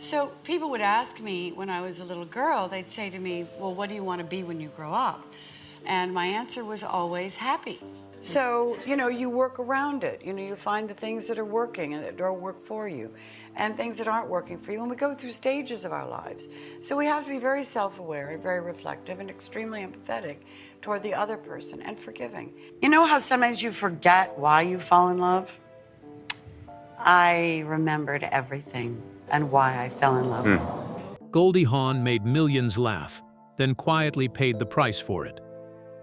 So people would ask me when I was a little girl, they'd say to me, well, what do you want to be when you grow up? And my answer was always happy. So, you work around it. You find the things that are working and that don't work for you, and things that aren't working for you. And we go through stages of our lives. So we have to be very self-aware and very reflective and extremely empathetic toward the other person and forgiving. You know how sometimes you forget why you fall in love? I remembered everything and why I fell in love. Goldie Hawn made millions laugh, then quietly paid the price for it.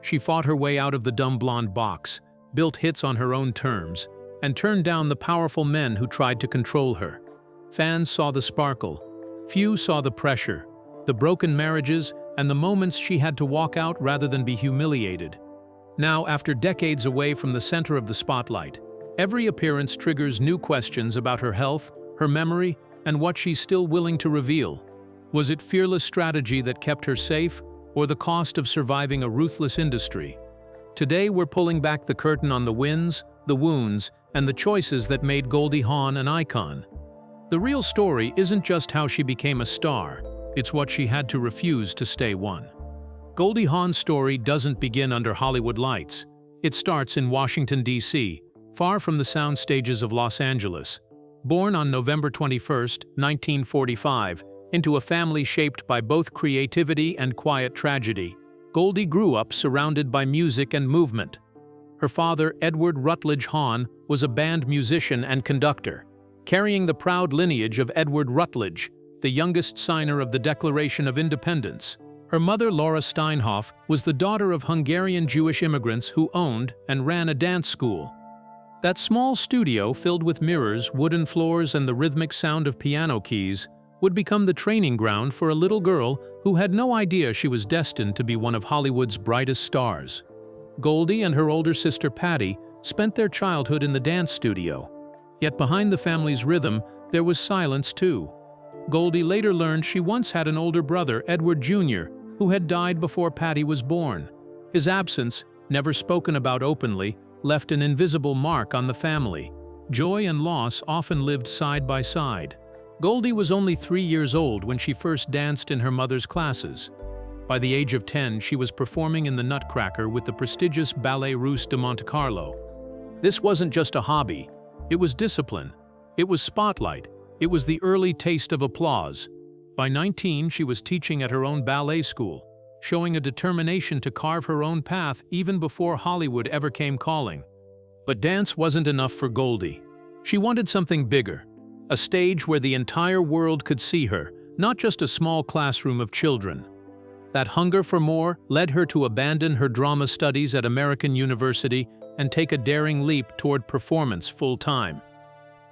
She fought her way out of the dumb blonde box, built hits on her own terms, and turned down the powerful men who tried to control her. Fans saw the sparkle. Few saw the pressure, the broken marriages, and the moments she had to walk out rather than be humiliated. Now, after decades away from the center of the spotlight, every appearance triggers new questions about her health, her memory, and what she's still willing to reveal. Was it fearless strategy that kept her safe, or the cost of surviving a ruthless industry? Today we're pulling back the curtain on the wins, the wounds, and the choices that made Goldie Hawn an icon. The real story isn't just how she became a star, it's what she had to refuse to stay one. Goldie Hawn's story doesn't begin under Hollywood lights. It starts in Washington, D.C., far from the sound stages of Los Angeles. Born on November 21, 1945, into a family shaped by both creativity and quiet tragedy, Goldie grew up surrounded by music and movement. Her father, Edward Rutledge Hawn, was a band musician and conductor, carrying the proud lineage of Edward Rutledge, the youngest signer of the Declaration of Independence. Her mother, Laura Steinhoff, was the daughter of Hungarian Jewish immigrants who owned and ran a dance school. That small studio, filled with mirrors, wooden floors, and the rhythmic sound of piano keys, would become the training ground for a little girl who had no idea she was destined to be one of Hollywood's brightest stars. Goldie and her older sister Patty spent their childhood in the dance studio. Yet behind the family's rhythm, there was silence too. Goldie later learned she once had an older brother, Edward Jr., who had died before Patty was born. His absence, never spoken about openly, left an invisible mark on the family. Joy and loss often lived side by side. Goldie was only 3 years old when she first danced in her mother's classes. By the age of 10, she was performing in the Nutcracker with the prestigious Ballet Russe de Monte Carlo. This wasn't just a hobby. It was discipline. It was spotlight. It was the early taste of applause. By 19, she was teaching at her own ballet school, showing a determination to carve her own path even before Hollywood ever came calling. But dance wasn't enough for Goldie. She wanted something bigger. A stage where the entire world could see her, not just a small classroom of children. That hunger for more led her to abandon her drama studies at American University and take a daring leap toward performance full-time.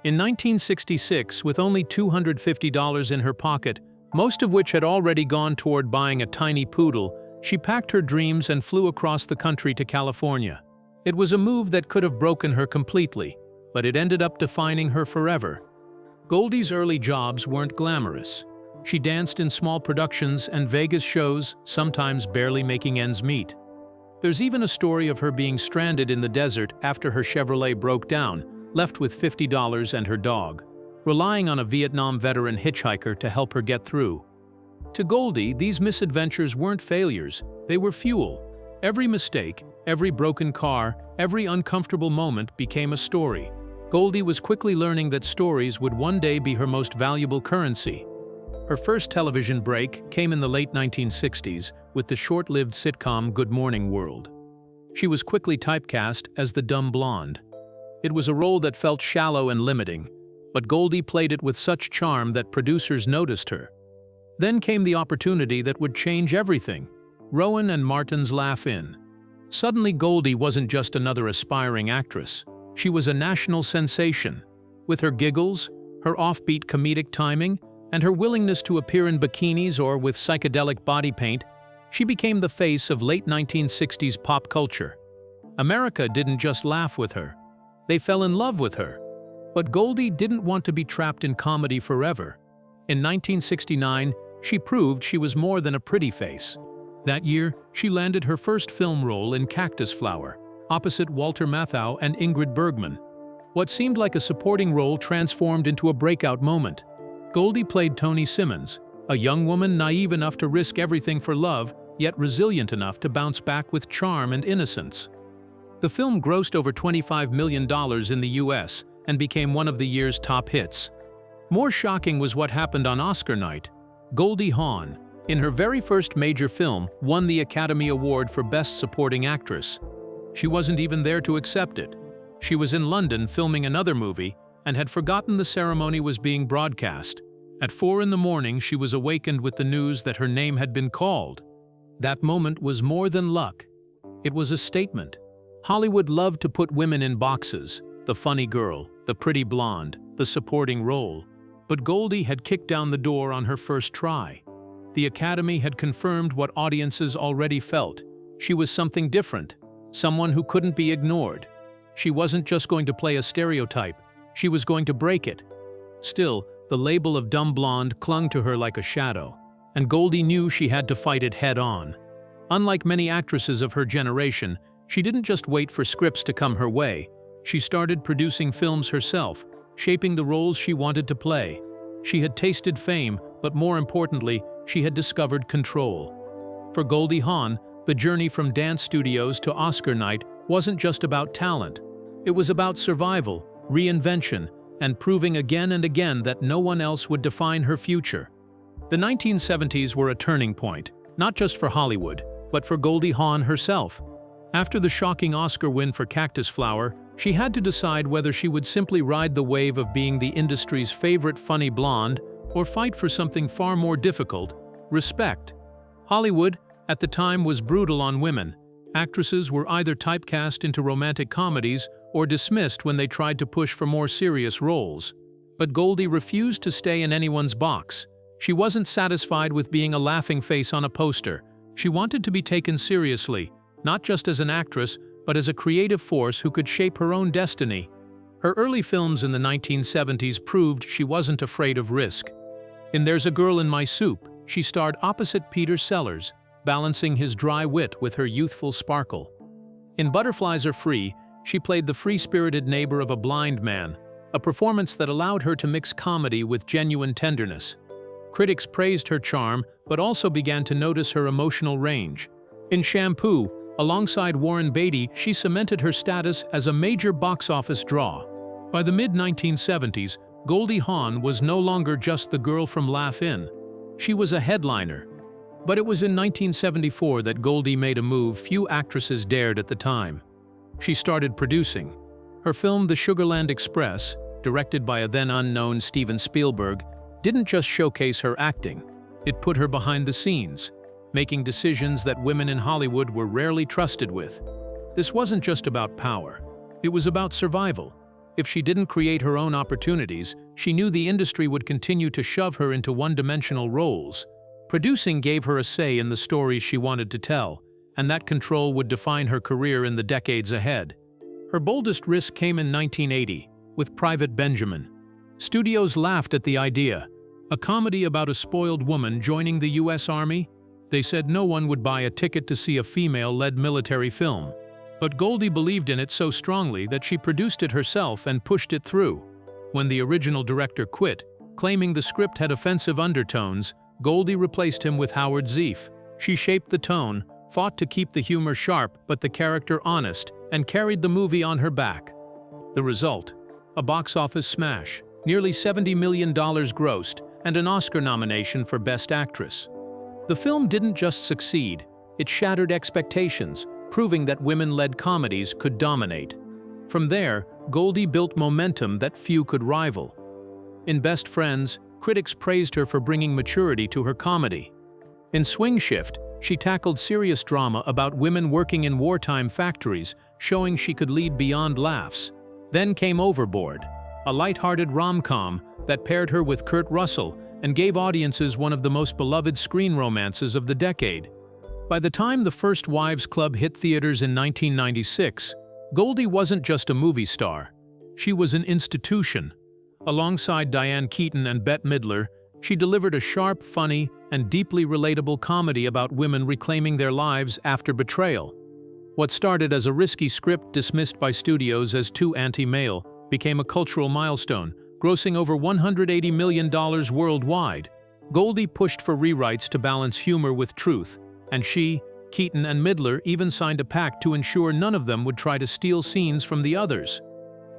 In 1966, with only $250 in her pocket, most of which had already gone toward buying a tiny poodle, she packed her dreams and flew across the country to California. It was a move that could have broken her completely, but it ended up defining her forever. Goldie's early jobs weren't glamorous. She danced in small productions and Vegas shows, sometimes barely making ends meet. There's even a story of her being stranded in the desert after her Chevrolet broke down, left with $50 and her dog, relying on a Vietnam veteran hitchhiker to help her get through. To Goldie, these misadventures weren't failures, they were fuel. Every mistake, every broken car, every uncomfortable moment became a story. Goldie was quickly learning that stories would one day be her most valuable currency. Her first television break came in the late 1960s with the short-lived sitcom Good Morning World. She was quickly typecast as the dumb blonde. It was a role that felt shallow and limiting, but Goldie played it with such charm that producers noticed her. Then came the opportunity that would change everything: Rowan and Martin's Laugh-In. Suddenly Goldie wasn't just another aspiring actress. She was a national sensation. With her giggles, her offbeat comedic timing, and her willingness to appear in bikinis or with psychedelic body paint, she became the face of late 1960s pop culture. America didn't just laugh with her. They fell in love with her. But Goldie didn't want to be trapped in comedy forever. In 1969, she proved she was more than a pretty face. That year, she landed her first film role in Cactus Flower, opposite Walter Matthau and Ingrid Bergman. What seemed like a supporting role transformed into a breakout moment. Goldie played Toni Simmons, a young woman naive enough to risk everything for love, yet resilient enough to bounce back with charm and innocence. The film grossed over $25 million in the US and became one of the year's top hits. More shocking was what happened on Oscar night. Goldie Hawn, in her very first major film, won the Academy Award for Best Supporting Actress. She wasn't even there to accept it. She was in London filming another movie and had forgotten the ceremony was being broadcast. At 4 in the morning, she was awakened with the news that her name had been called. That moment was more than luck. It was a statement. Hollywood loved to put women in boxes, the funny girl, the pretty blonde, the supporting role. But Goldie had kicked down the door on her first try. The Academy had confirmed what audiences already felt. She was something different, someone who couldn't be ignored. She wasn't just going to play a stereotype, she was going to break it. Still, the label of dumb blonde clung to her like a shadow, and Goldie knew she had to fight it head-on. Unlike many actresses of her generation, she didn't just wait for scripts to come her way. She started producing films herself, shaping the roles she wanted to play. She had tasted fame, but more importantly, she had discovered control. For Goldie Hawn, the journey from dance studios to Oscar night wasn't just about talent. It was about survival, reinvention, and proving again and again that no one else would define her future. The 1970s were a turning point, not just for Hollywood, but for Goldie Hawn herself. After the shocking Oscar win for Cactus Flower, she had to decide whether she would simply ride the wave of being the industry's favorite funny blonde or fight for something far more difficult: respect. Hollywood, at the time, was brutal on women. Actresses were either typecast into romantic comedies or dismissed when they tried to push for more serious roles. But Goldie refused to stay in anyone's box. She wasn't satisfied with being a laughing face on a poster. She wanted to be taken seriously, not just as an actress, but as a creative force who could shape her own destiny. Her early films in the 1970s proved she wasn't afraid of risk. In There's a Girl in My Soup, she starred opposite Peter Sellers, balancing his dry wit with her youthful sparkle. In Butterflies Are Free, she played the free-spirited neighbor of a blind man, a performance that allowed her to mix comedy with genuine tenderness. Critics praised her charm, but also began to notice her emotional range. In Shampoo, alongside Warren Beatty, she cemented her status as a major box office draw. By the mid-1970s, Goldie Hawn was no longer just the girl from Laugh In. She was a headliner. But it was in 1974 that Goldie made a move few actresses dared at the time. She started producing. Her film The Sugarland Express, directed by a then-unknown Steven Spielberg, didn't just showcase her acting. It put her behind the scenes, making decisions that women in Hollywood were rarely trusted with. This wasn't just about power. It was about survival. If she didn't create her own opportunities, she knew the industry would continue to shove her into one-dimensional roles. Producing gave her a say in the stories she wanted to tell, and that control would define her career in the decades ahead. Her boldest risk came in 1980, with Private Benjamin. Studios laughed at the idea. A comedy about a spoiled woman joining the US Army? They said no one would buy a ticket to see a female-led military film. But Goldie believed in it so strongly that she produced it herself and pushed it through. When the original director quit, claiming the script had offensive undertones, Goldie replaced him with Howard Zieff. She shaped the tone, fought to keep the humor sharp but the character honest, and carried the movie on her back. The result? A box office smash, nearly $70 million grossed, and an Oscar nomination for Best Actress. The film didn't just succeed, it shattered expectations, proving that women-led comedies could dominate. From there, Goldie built momentum that few could rival. In Best Friends, critics praised her for bringing maturity to her comedy. In Swing Shift, she tackled serious drama about women working in wartime factories, showing she could lead beyond laughs. Then came Overboard, a light-hearted rom-com that paired her with Kurt Russell and gave audiences one of the most beloved screen romances of the decade. By the time The First Wives Club hit theaters in 1996, Goldie wasn't just a movie star. She was an institution. Alongside Diane Keaton and Bette Midler, she delivered a sharp, funny, and deeply relatable comedy about women reclaiming their lives after betrayal. What started as a risky script dismissed by studios as too anti-male became a cultural milestone, grossing over $180 million worldwide. Goldie pushed for rewrites to balance humor with truth, and she, Keaton, and Midler even signed a pact to ensure none of them would try to steal scenes from the others.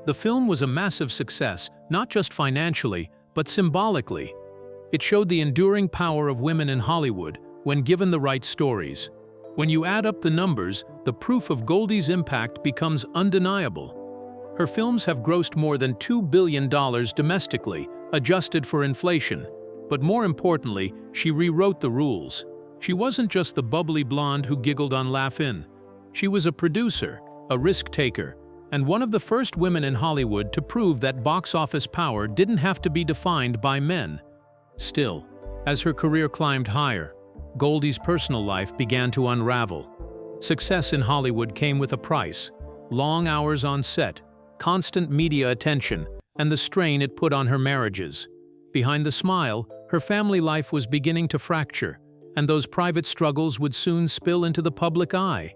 The film was a massive success, not just financially, but symbolically. It showed the enduring power of women in Hollywood when given the right stories. When you add up the numbers, the proof of Goldie's impact becomes undeniable. Her films have grossed more than $2 billion domestically, adjusted for inflation. But more importantly, she rewrote the rules. She wasn't just the bubbly blonde who giggled on Laugh-In. She was a producer, a risk-taker, and one of the first women in Hollywood to prove that box office power didn't have to be defined by men. Still, as her career climbed higher, Goldie's personal life began to unravel. Success in Hollywood came with a price: long hours on set, constant media attention, and the strain it put on her marriages. Behind the smile, her family life was beginning to fracture, and those private struggles would soon spill into the public eye.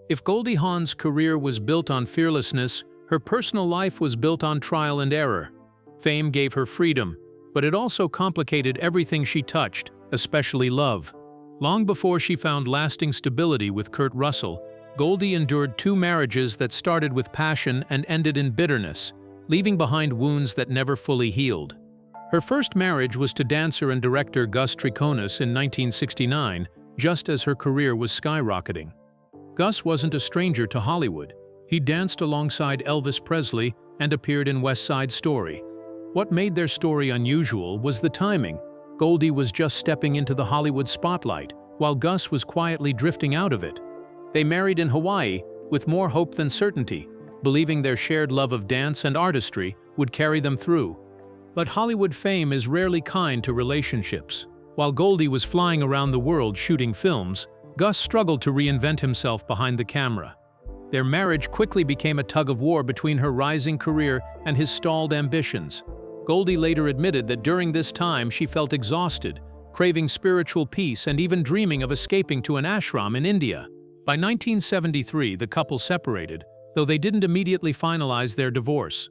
If Goldie Hawn's career was built on fearlessness, her personal life was built on trial and error. Fame gave her freedom, but it also complicated everything she touched, especially love. Long before she found lasting stability with Kurt Russell, Goldie endured 2 marriages that started with passion and ended in bitterness, leaving behind wounds that never fully healed. Her first marriage was to dancer and director Gus Triconis in 1969, just as her career was skyrocketing. Gus wasn't a stranger to Hollywood. He danced alongside Elvis Presley and appeared in West Side Story. What made their story unusual was the timing. Goldie was just stepping into the Hollywood spotlight, while Gus was quietly drifting out of it. They married in Hawaii, with more hope than certainty, believing their shared love of dance and artistry would carry them through. But Hollywood fame is rarely kind to relationships. While Goldie was flying around the world shooting films, Gus struggled to reinvent himself behind the camera. Their marriage quickly became a tug-of-war between her rising career and his stalled ambitions. Goldie later admitted that during this time she felt exhausted, craving spiritual peace and even dreaming of escaping to an ashram in India. By 1973, the couple separated, though they didn't immediately finalize their divorce.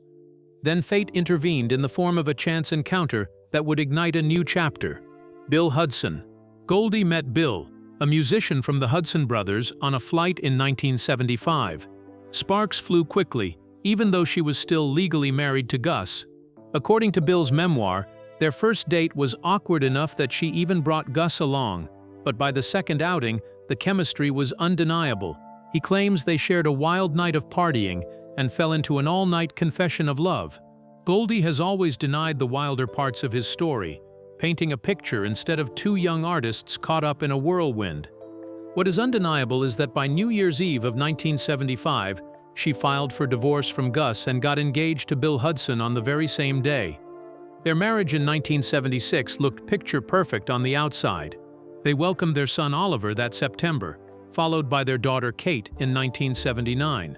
Then fate intervened in the form of a chance encounter that would ignite a new chapter. Bill Hudson. Goldie met Bill, a musician from the Hudson Brothers, on a flight in 1975. Sparks flew quickly, even though she was still legally married to Gus. According to Bill's memoir, their first date was awkward enough that she even brought Gus along, but by the second outing, the chemistry was undeniable. He claims they shared a wild night of partying and fell into an all-night confession of love. Goldie has always denied the wilder parts of his story, painting a picture instead of 2 young artists caught up in a whirlwind. What is undeniable is that by New Year's Eve of 1975, she filed for divorce from Gus and got engaged to Bill Hudson on the very same day. Their marriage in 1976 looked picture-perfect on the outside. They welcomed their son Oliver that September, followed by their daughter Kate in 1979.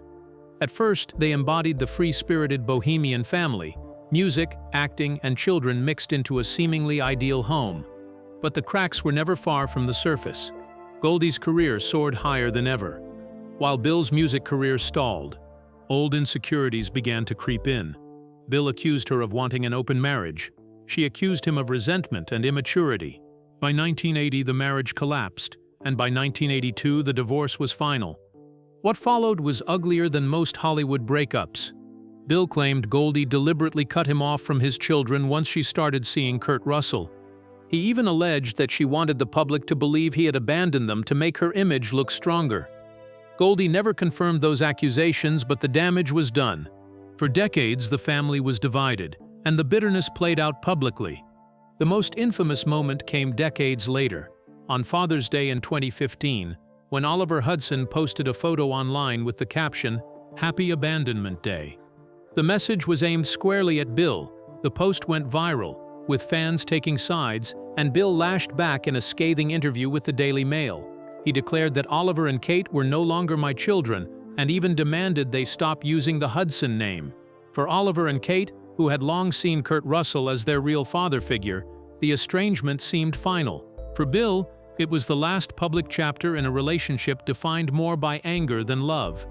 At first, they embodied the free-spirited bohemian family, music, acting, and children mixed into a seemingly ideal home. But the cracks were never far from the surface. Goldie's career soared higher than ever, while Bill's music career stalled. Old insecurities began to creep in. Bill accused her of wanting an open marriage. She accused him of resentment and immaturity. By 1980, the marriage collapsed, and by 1982, the divorce was final. What followed was uglier than most Hollywood breakups. Bill claimed Goldie deliberately cut him off from his children once she started seeing Kurt Russell. He even alleged that she wanted the public to believe he had abandoned them to make her image look stronger. Goldie never confirmed those accusations, but the damage was done. For decades, the family was divided, and the bitterness played out publicly. The most infamous moment came decades later, on Father's Day in 2015, when Oliver Hudson posted a photo online with the caption, "Happy Abandonment Day." The message was aimed squarely at Bill. The post went viral, with fans taking sides, and Bill lashed back in a scathing interview with the Daily Mail. He declared that Oliver and Kate were no longer my children, and even demanded they stop using the Hudson name. For Oliver and Kate, who had long seen Kurt Russell as their real father figure, the estrangement seemed final. For Bill, it was the last public chapter in a relationship defined more by anger than love.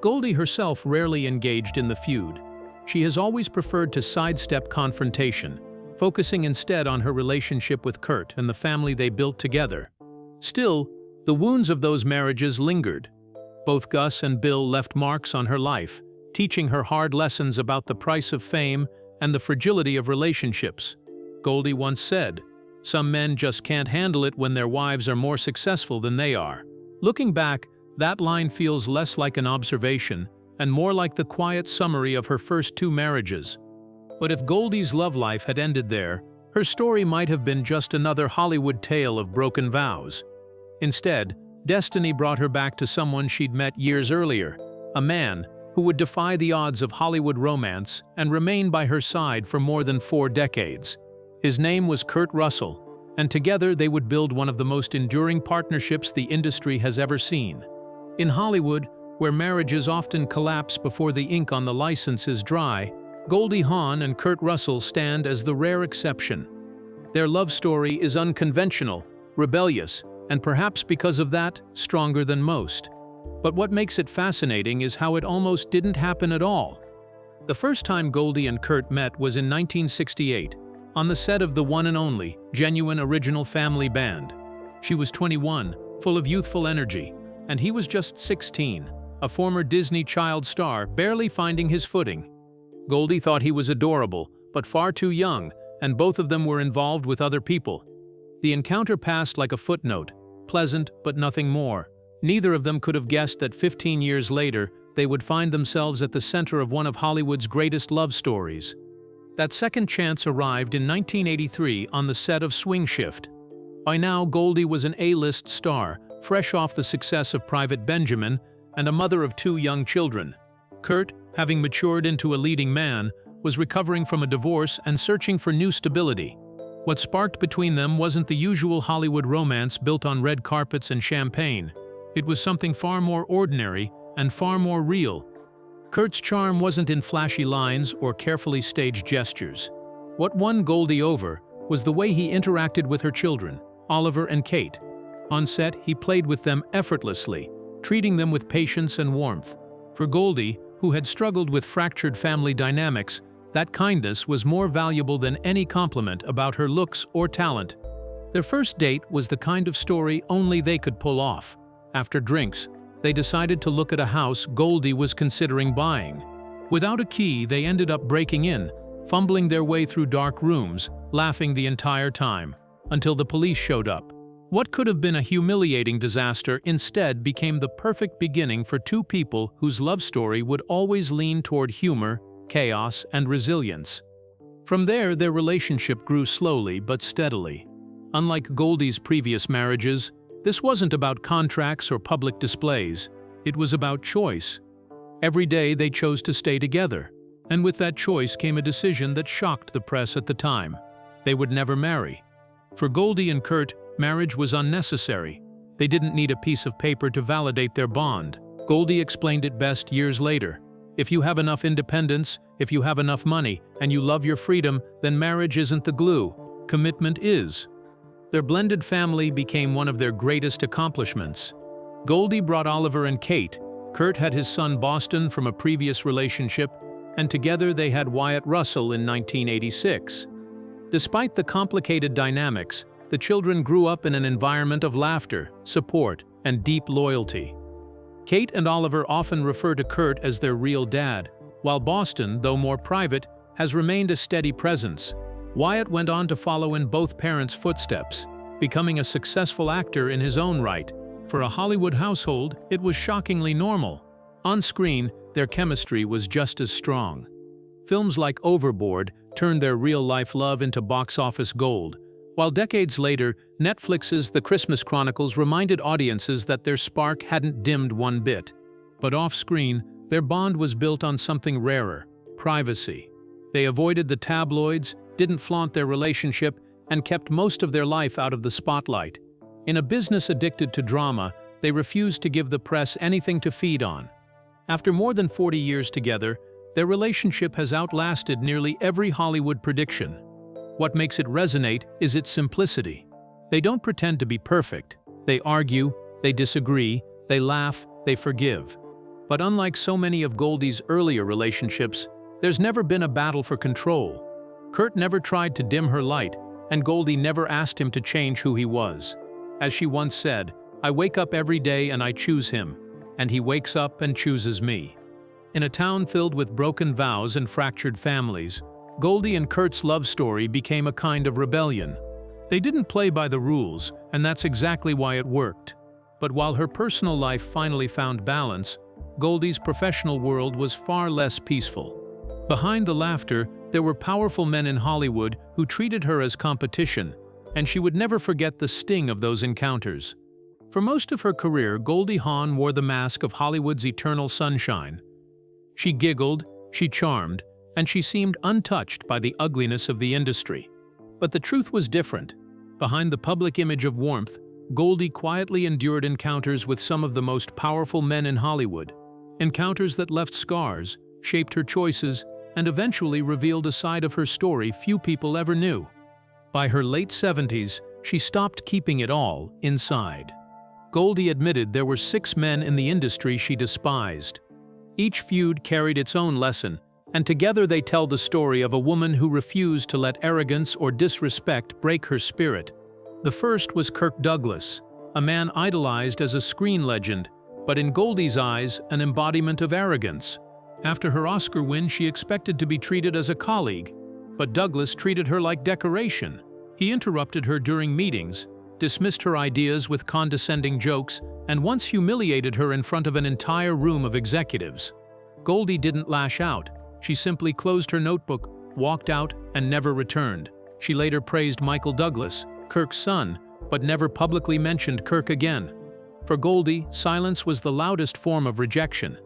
Goldie herself rarely engaged in the feud. she has always preferred to sidestep confrontation, focusing instead on her relationship with Kurt and the family they built together. Still, the wounds of those marriages lingered. Both Gus and Bill left marks on her life, teaching her hard lessons about the price of fame and the fragility of relationships. Goldie once said, "Some men just can't handle it when their wives are more successful than they are." Looking back, that line feels less like an observation and more like the quiet summary of her first two marriages. But if Goldie's love life had ended there, her story might have been just another Hollywood tale of broken vows. Instead, destiny brought her back to someone she'd met years earlier, a man who would defy the odds of Hollywood romance and remain by her side for more than 4 decades. His name was Kurt Russell, and together they would build one of the most enduring partnerships the industry has ever seen. In Hollywood, where marriages often collapse before the ink on the license is dry, Goldie Hawn and Kurt Russell stand as the rare exception. Their love story is unconventional, rebellious, and perhaps because of that, stronger than most. But what makes it fascinating is how it almost didn't happen at all. The first time Goldie and Kurt met was in 1968, on the set of the one and only, genuine original family band. She was 21, full of youthful energy, and he was just 16, a former Disney child star barely finding his footing. Goldie thought he was adorable, but far too young, and both of them were involved with other people. The encounter passed like a footnote, pleasant but nothing more. Neither of them could have guessed that 15 years later, they would find themselves at the center of one of Hollywood's greatest love stories. That second chance arrived in 1983 on the set of Swing Shift. By now, Goldie was an A-list star, fresh off the success of Private Benjamin, and a mother of 2 young children. Kurt, having matured into a leading man, was recovering from a divorce and searching for new stability. What sparked between them wasn't the usual Hollywood romance built on red carpets and champagne. It was something far more ordinary and far more real. Kurt's charm wasn't in flashy lines or carefully staged gestures. What won Goldie over was the way he interacted with her children, Oliver and Kate. On set, he played with them effortlessly, treating them with patience and warmth. For Goldie, who had struggled with fractured family dynamics, that kindness was more valuable than any compliment about her looks or talent. Their first date was the kind of story only they could pull off. After drinks, they decided to look at a house Goldie was considering buying. Without a key, they ended up breaking in, fumbling their way through dark rooms, laughing the entire time, until the police showed up. What could have been a humiliating disaster instead became the perfect beginning for 2 people whose love story would always lean toward humor, chaos, and resilience. From there, their relationship grew slowly but steadily. Unlike Goldie's previous marriages, this wasn't about contracts or public displays. It was about choice. Every day they chose to stay together, and with that choice came a decision that shocked the press at the time. They would never marry. For Goldie and Kurt, marriage was unnecessary. They didn't need a piece of paper to validate their bond. Goldie explained it best years later. If you have enough independence, if you have enough money, and you love your freedom, then marriage isn't the glue. Commitment is. Their blended family became one of their greatest accomplishments. Goldie brought Oliver and Kate. Kurt had his son Boston from a previous relationship, and together they had Wyatt Russell in 1986. Despite the complicated dynamics, the children grew up in an environment of laughter, support, and deep loyalty. Kate and Oliver often refer to Kurt as their real dad, while Boston, though more private, has remained a steady presence. Wyatt went on to follow in both parents' footsteps, becoming a successful actor in his own right. For a Hollywood household, it was shockingly normal. On screen, their chemistry was just as strong. Films like Overboard turned their real-life love into box office gold, while decades later, Netflix's The Christmas Chronicles reminded audiences that their spark hadn't dimmed one bit. But off-screen, their bond was built on something rarer: privacy. They avoided the tabloids, didn't flaunt their relationship, and kept most of their life out of the spotlight. In a business addicted to drama, they refused to give the press anything to feed on. After more than 40 years together, their relationship has outlasted nearly every Hollywood prediction. What makes it resonate is its simplicity. They don't pretend to be perfect. They argue, they disagree, they laugh, they forgive. But unlike so many of Goldie's earlier relationships, There's never been a battle for control. Kurt never tried to dim her light, and Goldie never asked him to change who he was. As she once said, "I wake up every day and I choose him, and he wakes up and chooses me." In a town filled with broken vows and fractured families, Goldie and Kurt's love story became a kind of rebellion. They didn't play by the rules, and that's exactly why it worked. But while her personal life finally found balance, Goldie's professional world was far less peaceful. Behind the laughter, there were powerful men in Hollywood who treated her as competition, and she would never forget the sting of those encounters. For most of her career, Goldie Hawn wore the mask of Hollywood's eternal sunshine. She giggled, she charmed, and she seemed untouched by the ugliness of the industry. But the truth was different. Behind the public image of warmth, Goldie quietly endured encounters with some of the most powerful men in Hollywood. Encounters that left scars, shaped her choices, and eventually revealed a side of her story few people ever knew. By her late 70s, she stopped keeping it all inside. Goldie admitted there were 6 men in the industry she despised. Each feud carried its own lesson, and together they tell the story of a woman who refused to let arrogance or disrespect break her spirit. The first was Kirk Douglas, a man idolized as a screen legend, but in Goldie's eyes, an embodiment of arrogance. After her Oscar win, she expected to be treated as a colleague, but Douglas treated her like decoration. He interrupted her during meetings, dismissed her ideas with condescending jokes, and once humiliated her in front of an entire room of executives. Goldie didn't lash out. She simply closed her notebook, walked out, and never returned. She later praised Michael Douglas, Kirk's son, but never publicly mentioned Kirk again. For Goldie, silence was the loudest form of rejection.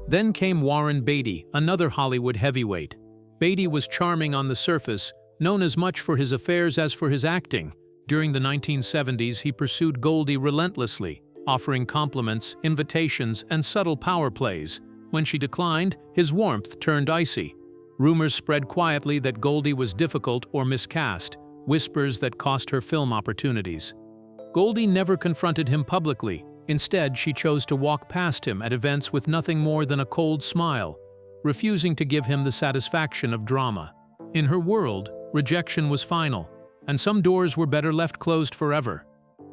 Then came Warren Beatty, another Hollywood heavyweight. Beatty was charming on the surface, known as much for his affairs as for his acting. During the 1970s, he pursued Goldie relentlessly, offering compliments, invitations, and subtle power plays. When she declined, his warmth turned icy. Rumors spread quietly that Goldie was difficult or miscast, whispers that cost her film opportunities. Goldie never confronted him publicly. Instead, she chose to walk past him at events with nothing more than a cold smile, refusing to give him the satisfaction of drama. In her world, rejection was final, and some doors were better left closed forever.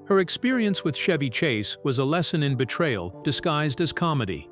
Her experience with Chevy Chase was a lesson in betrayal disguised as comedy.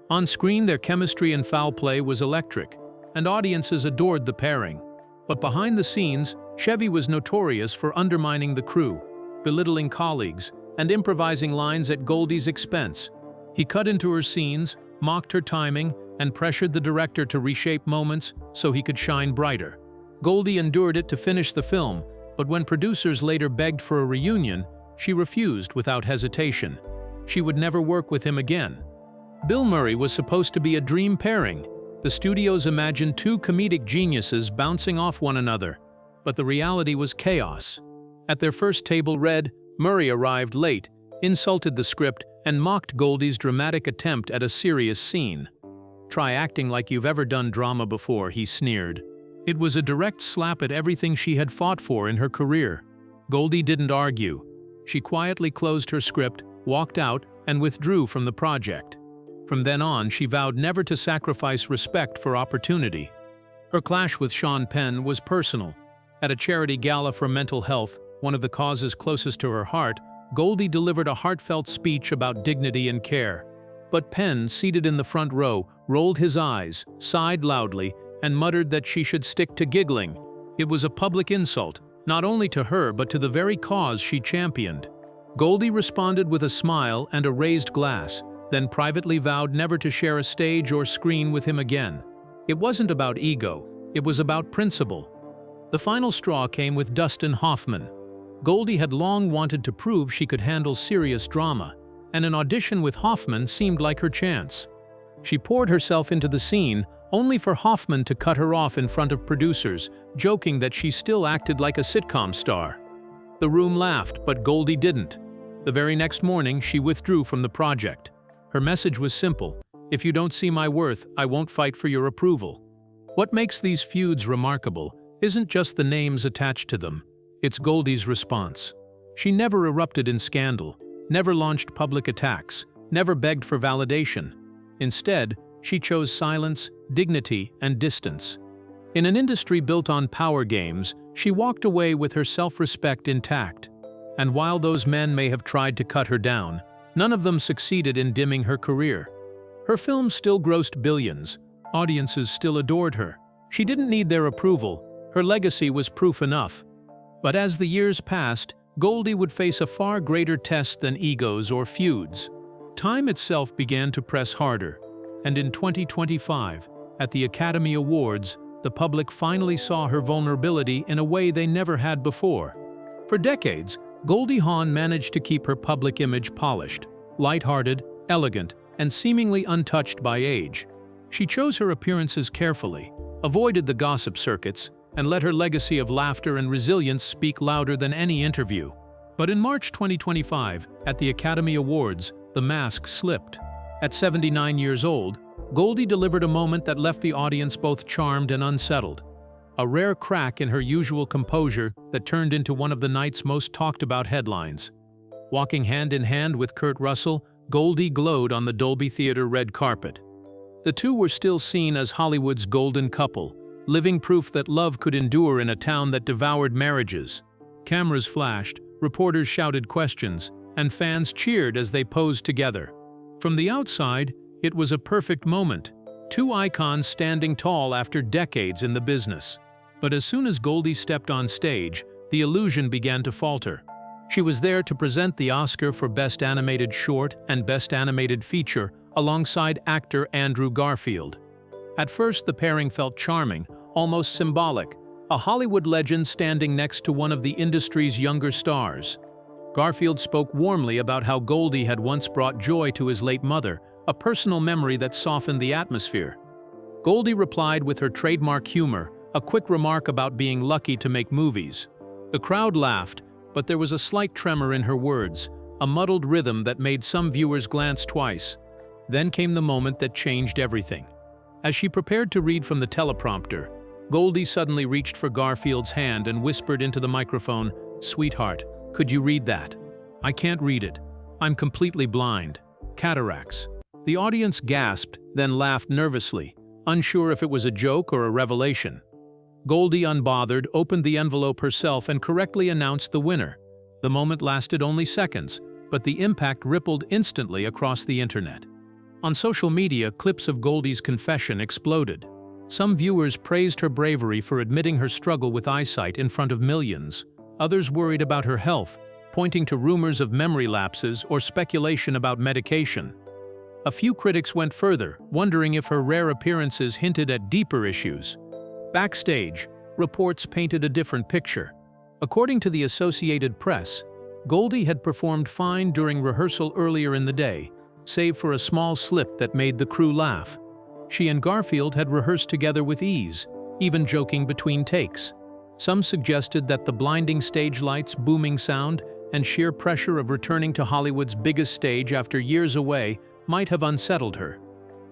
On screen, their chemistry and foul play was electric, and audiences adored the pairing. But behind the scenes, Chevy was notorious for undermining the crew, belittling colleagues, and improvising lines at Goldie's expense. He cut into her scenes, mocked her timing, and pressured the director to reshape moments so he could shine brighter. Goldie endured it to finish the film, but when producers later begged for a reunion, she refused without hesitation. She would never work with him again. Bill Murray was supposed to be a dream pairing. The studios imagined 2 comedic geniuses bouncing off one another, but the reality was chaos. At their first table read, Murray arrived late, insulted the script, and mocked Goldie's dramatic attempt at a serious scene. "Try acting like you've ever done drama before," he sneered. It was a direct slap at everything she had fought for in her career. Goldie didn't argue. She quietly closed her script, walked out, and withdrew from the project. From then on, she vowed never to sacrifice respect for opportunity. Her clash with Sean Penn was personal. At a charity gala for mental health, one of the causes closest to her heart, Goldie delivered a heartfelt speech about dignity and care. But Penn, seated in the front row, rolled his eyes, sighed loudly, and muttered that she should stick to giggling. It was a public insult, not only to her but to the very cause she championed. Goldie responded with a smile and a raised glass, then privately vowed never to share a stage or screen with him again. It wasn't about ego, it was about principle. The final straw came with Dustin Hoffman. Goldie had long wanted to prove she could handle serious drama, and an audition with Hoffman seemed like her chance. She poured herself into the scene, only for Hoffman to cut her off in front of producers, joking that she still acted like a sitcom star. The room laughed, but Goldie didn't. The very next morning, she withdrew from the project. Her message was simple: "If you don't see my worth, I won't fight for your approval." What makes these feuds remarkable isn't just the names attached to them, it's Goldie's response. She never erupted in scandal, never launched public attacks, never begged for validation. Instead, she chose silence, dignity, and distance. In an industry built on power games, she walked away with her self-respect intact. And while those men may have tried to cut her down, none of them succeeded in dimming her career. Her films still grossed billions. Audiences still adored her. She didn't need their approval. Her legacy was proof enough. But as the years passed, Goldie would face a far greater test than egos or feuds. Time itself began to press harder, and in 2025, at the Academy Awards, the public finally saw her vulnerability in a way they never had before. For decades, Goldie Hawn managed to keep her public image polished, lighthearted, elegant, and seemingly untouched by age. She chose her appearances carefully, avoided the gossip circuits, and let her legacy of laughter and resilience speak louder than any interview. But in March 2025, at the Academy Awards, the mask slipped. At 79 years old, Goldie delivered a moment that left the audience both charmed and unsettled. A rare crack in her usual composure that turned into one of the night's most talked-about headlines. Walking hand in hand with Kurt Russell, Goldie glowed on the Dolby Theatre red carpet. The two were still seen as Hollywood's golden couple, living proof that love could endure in a town that devoured marriages. Cameras flashed, reporters shouted questions, and fans cheered as they posed together. From the outside, it was a perfect moment, two icons standing tall after decades in the business. But as soon as Goldie stepped on stage, the illusion began to falter. She was there to present the Oscar for Best Animated Short and Best Animated Feature alongside actor Andrew Garfield. At first, the pairing felt charming, almost symbolic, a Hollywood legend standing next to one of the industry's younger stars. Garfield spoke warmly about how Goldie had once brought joy to his late mother, a personal memory that softened the atmosphere. Goldie replied with her trademark humor, a quick remark about being lucky to make movies. The crowd laughed, but there was a slight tremor in her words, a muddled rhythm that made some viewers glance twice. Then came the moment that changed everything. As she prepared to read from the teleprompter, Goldie suddenly reached for Garfield's hand and whispered into the microphone, "Sweetheart, could you read that? I can't read it. I'm completely blind. Cataracts." The audience gasped, then laughed nervously, unsure if it was a joke or a revelation. Goldie, unbothered, opened the envelope herself and correctly announced the winner. The moment lasted only seconds, but the impact rippled instantly across the internet. On social media, clips of Goldie's confession exploded. Some viewers praised her bravery for admitting her struggle with eyesight in front of millions. Others worried about her health, pointing to rumors of memory lapses or speculation about medication. A few critics went further, wondering if her rare appearances hinted at deeper issues. Backstage, reports painted a different picture. According to the Associated Press, Goldie had performed fine during rehearsal earlier in the day, save for a small slip that made the crew laugh. She and Garfield had rehearsed together with ease, even joking between takes. Some suggested that the blinding stage lights, booming sound, and sheer pressure of returning to Hollywood's biggest stage after years away might have unsettled her.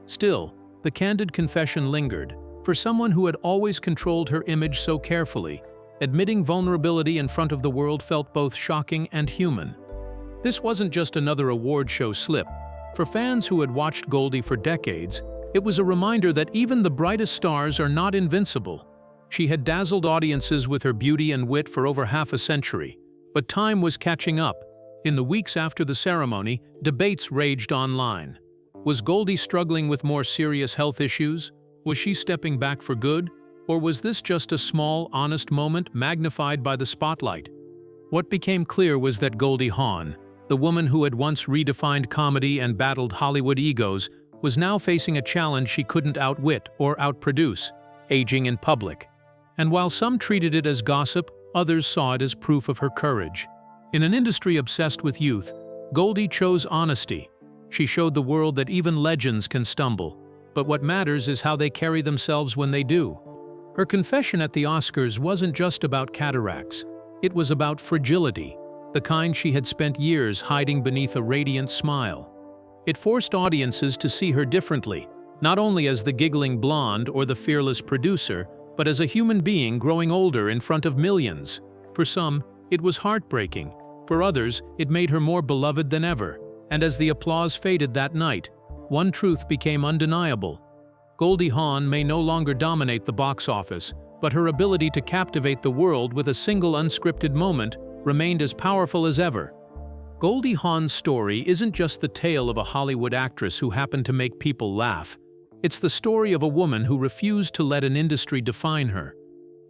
Still, the candid confession lingered. For someone who had always controlled her image so carefully, admitting vulnerability in front of the world felt both shocking and human. This wasn't just another award show slip. For fans who had watched Goldie for decades, it was a reminder that even the brightest stars are not invincible. She had dazzled audiences with her beauty and wit for over half a century, but time was catching up. In the weeks after the ceremony, debates raged online. Was Goldie struggling with more serious health issues? Was she stepping back for good? Or was this just a small, honest moment magnified by the spotlight? What became clear was that Goldie Hawn, the woman who had once redefined comedy and battled Hollywood egos, was now facing a challenge she couldn't outwit or outproduce: aging in public. And while some treated it as gossip, others saw it as proof of her courage. In an industry obsessed with youth, Goldie chose honesty. She showed the world that even legends can stumble, but what matters is how they carry themselves when they do. Her confession at the Oscars wasn't just about cataracts. It was about fragility, the kind she had spent years hiding beneath a radiant smile. It forced audiences to see her differently, not only as the giggling blonde or the fearless producer, but as a human being growing older in front of millions. For some, it was heartbreaking. For others, it made her more beloved than ever. And as the applause faded that night, one truth became undeniable. Goldie Hawn may no longer dominate the box office, but her ability to captivate the world with a single unscripted moment remained as powerful as ever. Goldie Hawn's story isn't just the tale of a Hollywood actress who happened to make people laugh. It's the story of a woman who refused to let an industry define her.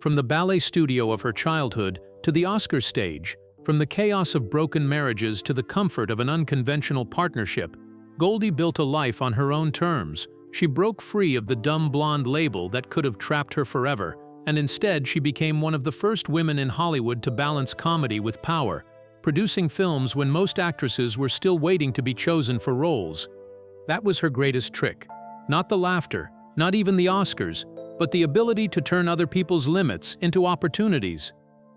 From the ballet studio of her childhood to the Oscar stage, from the chaos of broken marriages to the comfort of an unconventional partnership, Goldie built a life on her own terms. She broke free of the dumb blonde label that could have trapped her forever, and instead she became one of the first women in Hollywood to balance comedy with power, producing films when most actresses were still waiting to be chosen for roles. That was her greatest trick. Not the laughter, not even the Oscars, but the ability to turn other people's limits into opportunities.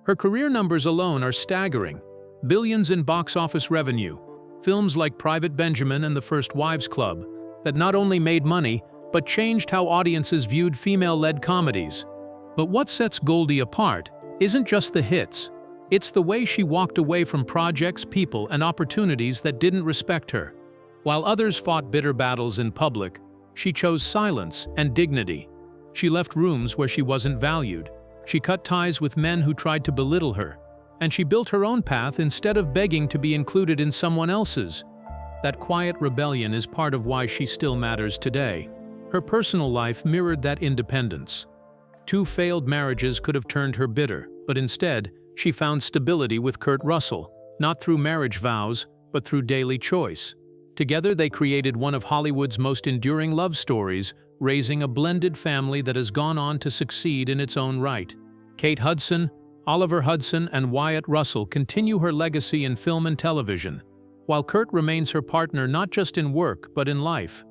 Her career numbers alone are staggering. Billions in box office revenue, films like Private Benjamin and The First Wives Club, that not only made money, but changed how audiences viewed female-led comedies. But what sets Goldie apart isn't just the hits. It's the way she walked away from projects, people, and opportunities that didn't respect her. While others fought bitter battles in public, she chose silence and dignity. She left rooms where she wasn't valued. She cut ties with men who tried to belittle her. And she built her own path instead of begging to be included in someone else's. That quiet rebellion is part of why she still matters today. Her personal life mirrored that independence. 2 failed marriages could have turned her bitter, but instead, she found stability with Kurt Russell, not through marriage vows, but through daily choice. Together they created one of Hollywood's most enduring love stories, raising a blended family that has gone on to succeed in its own right. Kate Hudson, Oliver Hudson, and Wyatt Russell continue her legacy in film and television, while Kurt remains her partner not just in work but in life.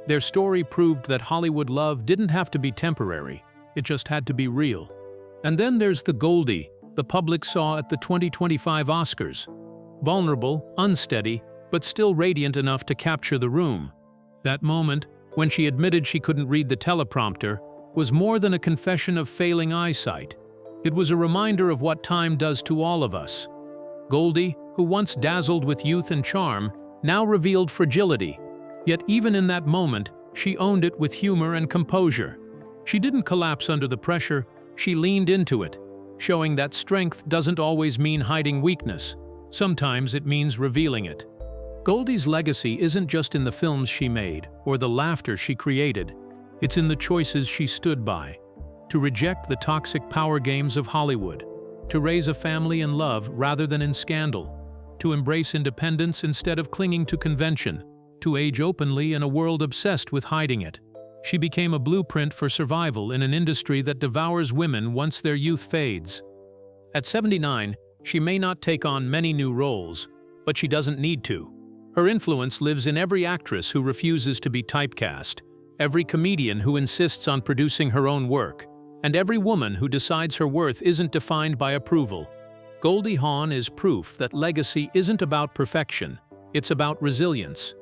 Their story proved that Hollywood love didn't have to be temporary, it just had to be real. And then there's the Goldie the public saw at the 2025 Oscars. Vulnerable, unsteady, but still radiant enough to capture the room. That moment, when she admitted she couldn't read the teleprompter, was more than a confession of failing eyesight. It was a reminder of what time does to all of us. Goldie, who once dazzled with youth and charm, now revealed fragility. Yet even in that moment, she owned it with humor and composure. She didn't collapse under the pressure, she leaned into it, showing that strength doesn't always mean hiding weakness. Sometimes it means revealing it. Goldie's legacy isn't just in the films she made or the laughter she created. It's in the choices she stood by. To reject the toxic power games of Hollywood. To raise a family in love rather than in scandal. To embrace independence instead of clinging to convention. To age openly in a world obsessed with hiding it. She became a blueprint for survival in an industry that devours women once their youth fades. At 79, she may not take on many new roles, but she doesn't need to. Her influence lives in every actress who refuses to be typecast, every comedian who insists on producing her own work, and every woman who decides her worth isn't defined by approval. Goldie Hawn is proof that legacy isn't about perfection, it's about resilience.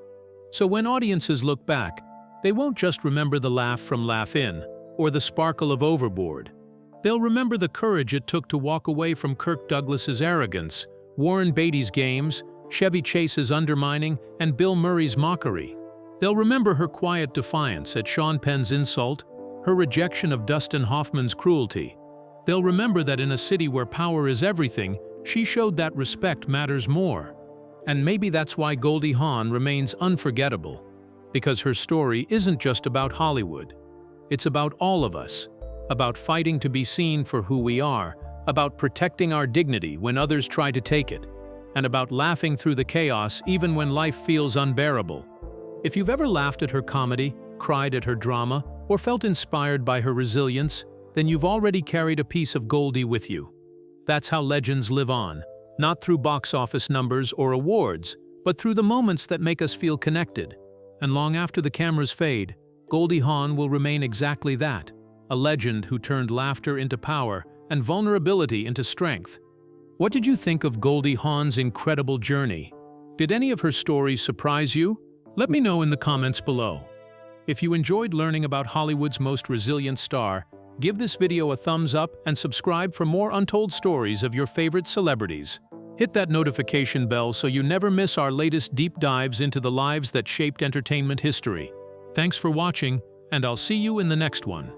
So when audiences look back, they won't just remember the laugh from Laugh In, or the sparkle of Overboard. They'll remember the courage it took to walk away from Kirk Douglas's arrogance, Warren Beatty's games, Chevy Chase's undermining, and Bill Murray's mockery. They'll remember her quiet defiance at Sean Penn's insult, her rejection of Dustin Hoffman's cruelty. They'll remember that in a city where power is everything, she showed that respect matters more. And maybe that's why Goldie Hawn remains unforgettable. Because her story isn't just about Hollywood. It's about all of us. About fighting to be seen for who we are, about protecting our dignity when others try to take it, and about laughing through the chaos even when life feels unbearable. If you've ever laughed at her comedy, cried at her drama, or felt inspired by her resilience, then you've already carried a piece of Goldie with you. That's how legends live on, not through box office numbers or awards, but through the moments that make us feel connected. And long after the cameras fade, Goldie Hawn will remain exactly that, a legend who turned laughter into power and vulnerability into strength. What did you think of Goldie Hawn's incredible journey? Did any of her stories surprise you? Let me know in the comments below. If you enjoyed learning about Hollywood's most resilient star, give this video a thumbs up and subscribe for more untold stories of your favorite celebrities. Hit that notification bell so you never miss our latest deep dives into the lives that shaped entertainment history. Thanks for watching, and I'll see you in the next one.